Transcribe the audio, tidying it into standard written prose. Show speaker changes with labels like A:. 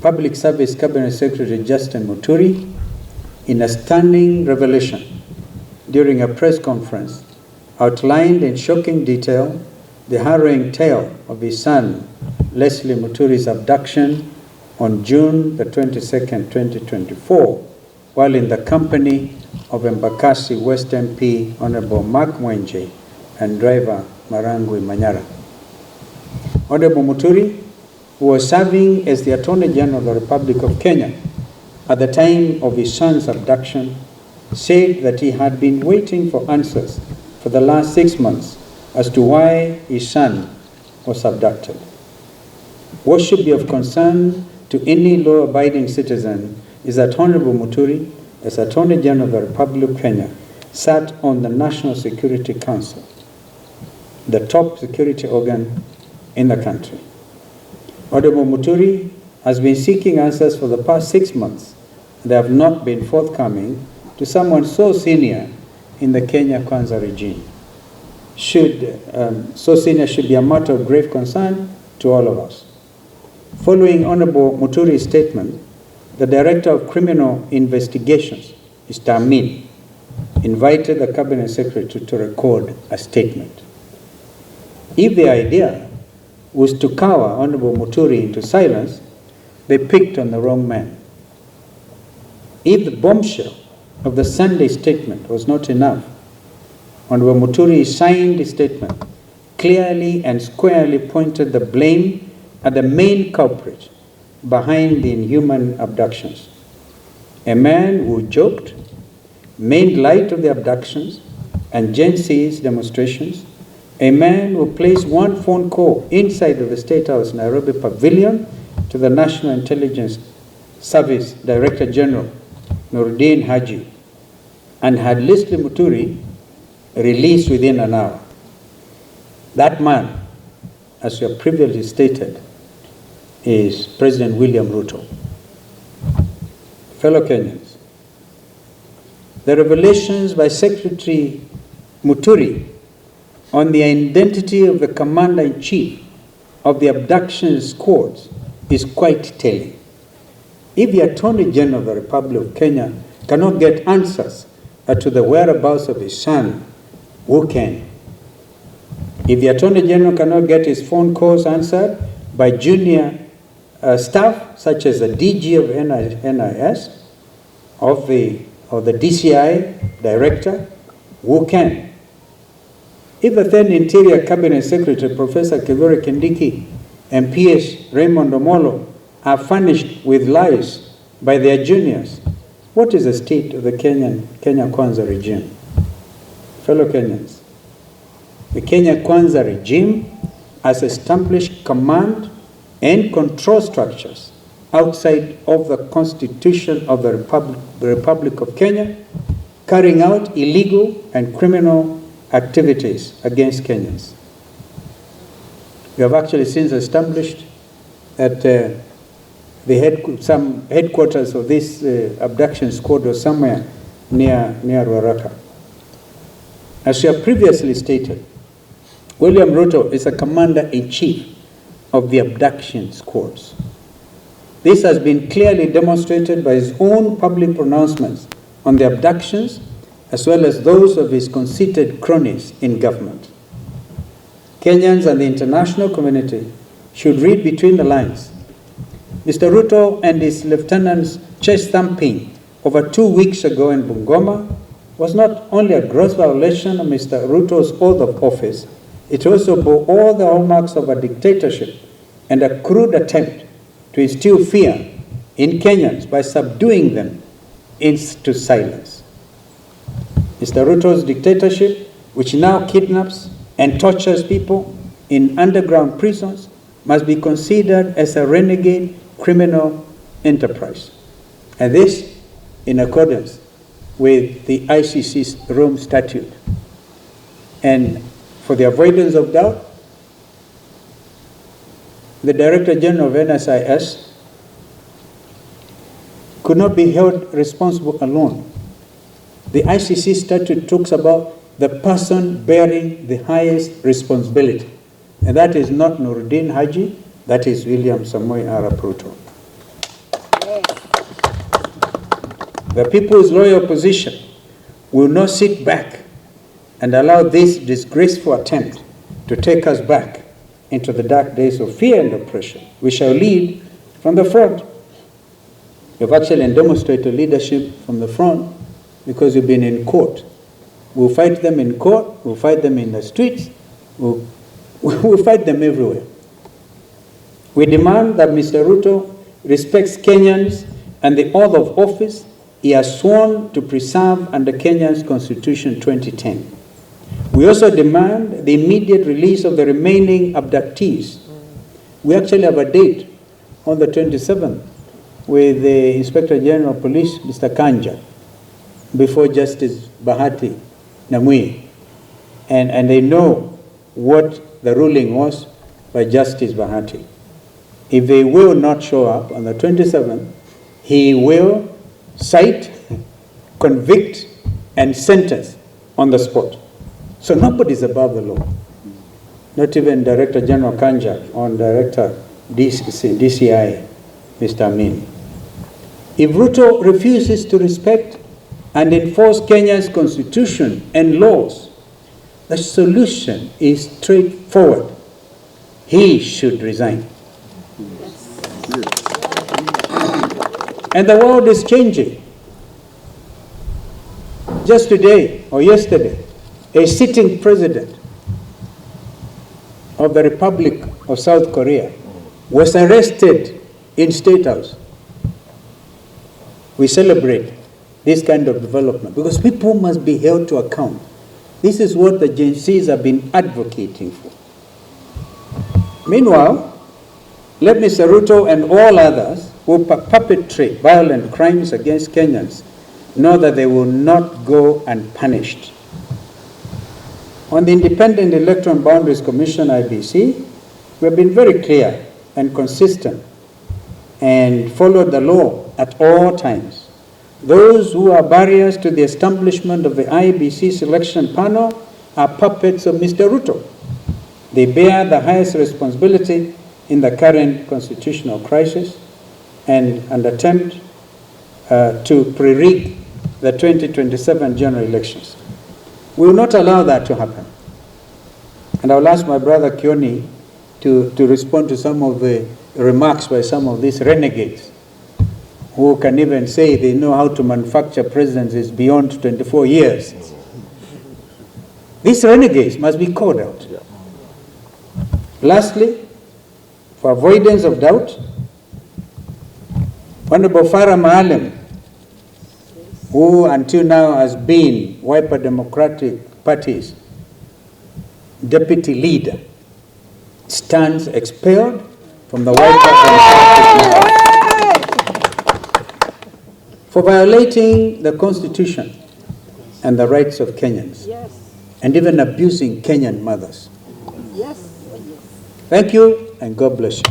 A: Public Service Cabinet Secretary Justin Muturi, in a stunning revelation during a press conference, outlined in shocking detail the harrowing tale of his son, Leslie Muturi's abduction on June the 22nd, 2024, while in the company of Embakasi West MP Honorable Mark Mwenje and driver Marangui Manyara. Honorable Muturi, who was serving as the Attorney General of the Republic of Kenya at the time of his son's abduction, said that he had been waiting for answers for the last 6 months as to why his son was abducted. What should be of concern to any law-abiding citizen is that Honorable Muturi, as Attorney General of the Republic of Kenya, sat on the National Security Council, the top security organ in the country. Honorable Muturi has been seeking answers for the past 6 months. They have not been forthcoming to someone so senior in the Kenya Kwanza regime. So senior should be a matter of grave concern to all of us. Following Honorable Muturi's statement, the Director of Criminal Investigations, Mr. Amin, invited the Cabinet Secretary to record a statement. If the idea was to cower Honorable Muturi into silence, they picked on the wrong man. If the bombshell of the Sunday statement was not enough, Honorable Muturi signed the statement, clearly and squarely pointed the blame at the main culprit behind the inhuman abductions. A man who joked, made light of the abductions and Gen Z's demonstrations, a man who placed one phone call inside of the State House Nairobi Pavilion to the National Intelligence Service Director General, Nuruddin Haji, and had Leslie Muturi released within an hour. That man, as you have previously stated, is President William Ruto. Fellow Kenyans, the revelations by Secretary Muturi on the identity of the Commander-in-Chief of the abduction squads is quite telling. If the Attorney General of the Republic of Kenya cannot get answers to the whereabouts of his son, who can? If the Attorney General cannot get his phone calls answered by junior staff, such as the DG of NIS, of the DCI Director, who can? If the then Interior Cabinet Secretary, Professor Kithure Kindiki, and PS Raymond Omolo are furnished with lies by their juniors, what is the state of the Kenya Kwanza regime? Fellow Kenyans, the Kenya Kwanza regime has established command and control structures outside of the Constitution of the Republic of Kenya, carrying out illegal and criminal activities against Kenyans. We have actually since established that some headquarters of this abduction squad was somewhere near Ruaraka. As you have previously stated, William Ruto is a commander-in-chief of the abduction squads. This has been clearly demonstrated by his own public pronouncements on the abductions, as well as those of his conceited cronies in government. Kenyans and the international community should read between the lines. Mr. Ruto and his lieutenant's chest thumping over 2 weeks ago in Bungoma was not only a gross violation of Mr. Ruto's oath of office, it also bore all the hallmarks of a dictatorship and a crude attempt to instill fear in Kenyans by subduing them into silence. Mr. Ruto's dictatorship, which now kidnaps and tortures people in underground prisons, must be considered as a renegade criminal enterprise. And this in accordance with the ICC's Rome Statute. And for the avoidance of doubt, the Director General of NSIS could not be held responsible alone. The ICC statute talks about the person bearing the highest responsibility. And that is not Nuruddin Haji, that is William Samoei Arap Ruto. The People's Loyal Opposition will not sit back and allow this disgraceful attempt to take us back into the dark days of fear and oppression. We shall lead from the front. You've actually demonstrated leadership from the front because you've been in court. We'll fight them in court, we'll fight them in the streets, we'll fight them everywhere. We demand that Mr. Ruto respects Kenyans and the oath of office he has sworn to preserve under Kenya's Constitution 2010. We also demand the immediate release of the remaining abductees. We actually have a date on the 27th with the Inspector General of Police, Mr. Kanja, before Justice Bahati Namui. And they know what the ruling was by Justice Bahati. If they will not show up on the 27th, he will cite, convict, and sentence on the spot. So nobody is above the law. Not even Director General Kanja or Director DCI, Mr. Amin. If Ruto refuses to respect and enforce Kenya's constitution and laws, the solution is straightforward. He should resign. And the world is changing. Just today or yesterday, a sitting president of the Republic of South Korea was arrested in State House. We celebrate this kind of development because people must be held to account. This is what the Gen Zs have been advocating for. Meanwhile, let Mr. Ruto and all others who perpetrate violent crimes against Kenyans know that they will not go unpunished. On the Independent Electoral and Boundaries Commission, IBC, we have been very clear and consistent and followed the law at all times. Those who are barriers to the establishment of the IBC selection panel are puppets of Mr. Ruto. They bear the highest responsibility in the current constitutional crisis and an attempt to pre-rig the 2027 general elections. We will not allow that to happen. And I will ask my brother Kioni to respond to some of the remarks by some of these renegades who can even say they know how to manufacture presidencies beyond 24 years. These renegades must be called out. Lastly, for avoidance of doubt, Honorable Farah Maalim, who until now has been Wiper Democratic Party's deputy leader, stands expelled from the Wiper for violating the Constitution and the rights of Kenyans, and even abusing Kenyan mothers. Thank you, and God bless you.